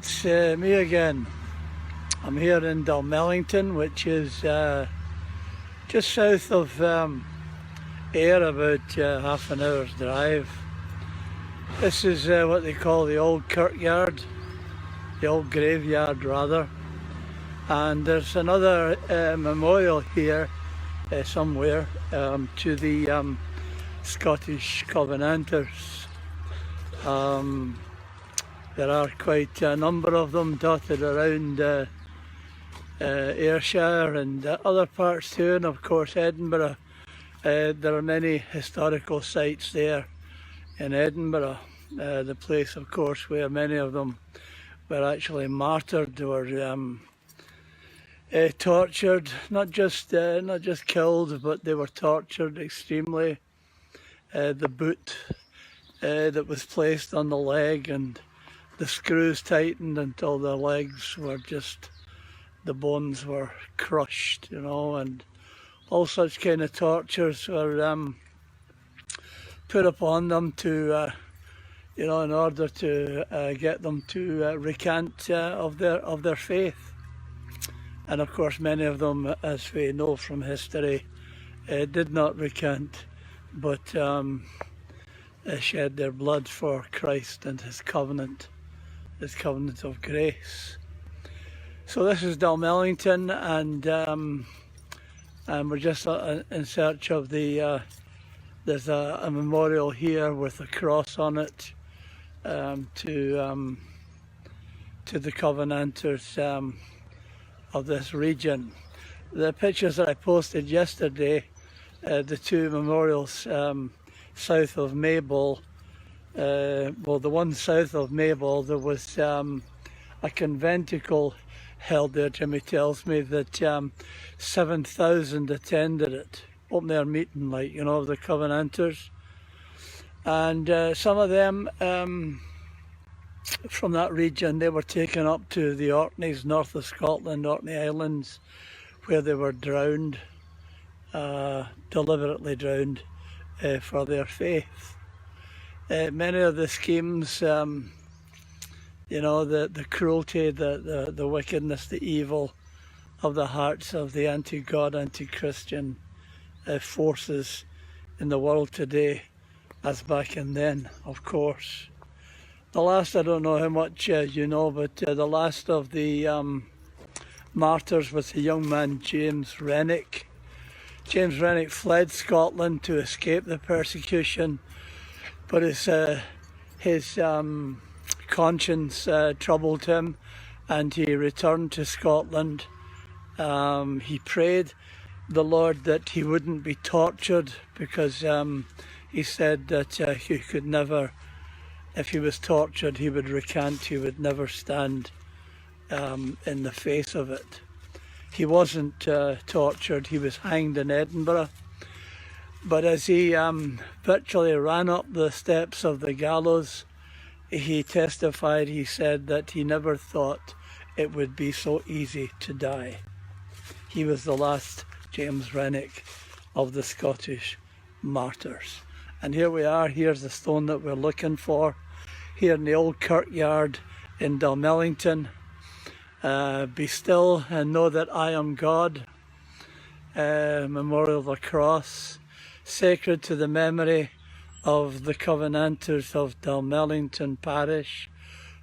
it's me again. I'm here in Dalmellington, which is just south of Ayr, about half an hour's drive. This is what they call the old kirkyard, the old graveyard rather. And there's another memorial here somewhere to the Scottish Covenanters. There are quite a number of them dotted around Ayrshire and other parts too, and of course Edinburgh. There are many historical sites there in Edinburgh, the place of course where many of them were actually martyred, were tortured, not just killed, but they were tortured extremely. The boot that was placed on the leg, and the screws tightened until the legs were just, the bones were crushed, you know, and all such kind of tortures were put upon them to, you know, in order to get them to recant of their faith. And of course many of them, as we know from history, did not recant, but shed their blood for Christ and his covenant of grace. So this is Dalmellington, and we're just in search of the, there's a memorial here with a cross on it to the Covenanters of this region. The pictures that I posted yesterday, the two memorials south of Maybole, well, the one south of Maybole, there was a conventicle held there. Jimmy tells me that 7,000 attended it, open air meeting, like, you know, of the Covenanters. And some of them from that region, they were taken up to the Orkneys, north of Scotland, Orkney Islands, where they were drowned, deliberately drowned for their faith. Many of the schemes, you know, the cruelty, the wickedness, the evil of the hearts of the anti-God, anti-Christian forces in the world today, as back in then, of course. The last, I don't know how much you know, but the last of the martyrs was a young man, James Renwick. James Renwick fled Scotland to escape the persecution, but his conscience troubled him, and he returned to Scotland. He prayed the Lord that he wouldn't be tortured, because he said that he could never, if he was tortured, he would recant, he would never stand in the face of it. He wasn't tortured, he was hanged in Edinburgh. But as he virtually ran up the steps of the gallows, he testified, he said that he never thought it would be so easy to die. He was the last James Renwick of the Scottish martyrs. And here we are, here's the stone that we're looking for, here in the old kirkyard in Dalmellington. Be still and know that I am God. Memorial of the cross, sacred to the memory of the Covenanters of Dalmellington parish,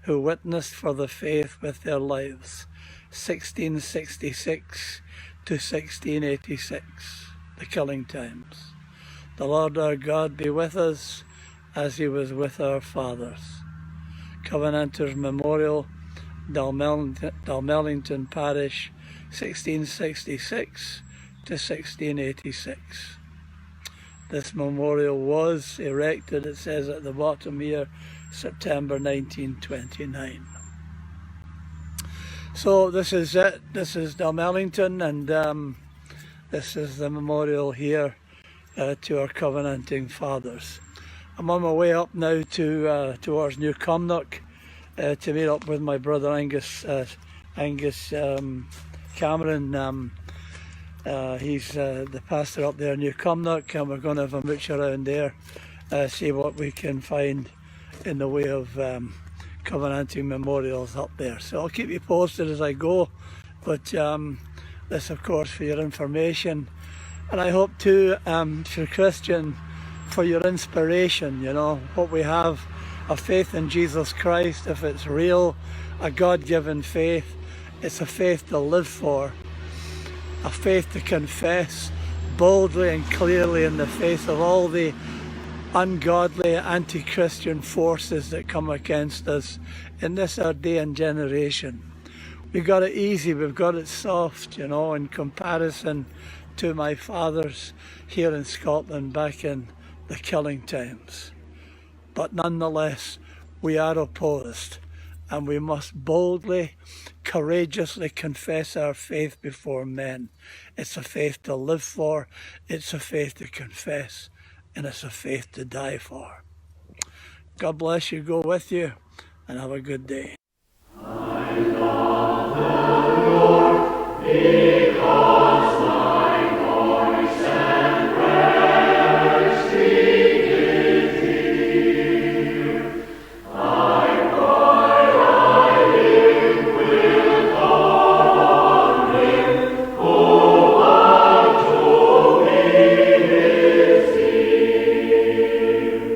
who witnessed for the faith with their lives, 1666 to 1686, the killing times. The Lord our God be with us as he was with our fathers. Covenanters Memorial, Dalmellington parish, 1666 to 1686. This memorial was erected, it says at the bottom here, September 1929. So this is it. This is Dalmellington, and this is the memorial here to our Covenanting fathers. I'm on my way up now to towards New Cumnock to meet up with my brother Angus Cameron. He's the pastor up there in New Cumnock, and we're going to have a mooch around there, see what we can find in the way of Covenanting Memorials up there. So I'll keep you posted as I go, but this of course for your information, and I hope too if you're Christian, for your inspiration. You know, what we have, a faith in Jesus Christ, if it's real, a God-given faith, it's a faith to live for, a faith to confess boldly and clearly in the face of all the ungodly, anti-Christian forces that come against us in this our day and generation. We've got it easy, we've got it soft, you know, in comparison to my fathers here in Scotland back in the killing times. But nonetheless, we are opposed, and we must boldly, courageously confess our faith before men. It's a faith to live for, it's a faith to confess, and it's a faith to die for. God bless you, go with you, and have a good day.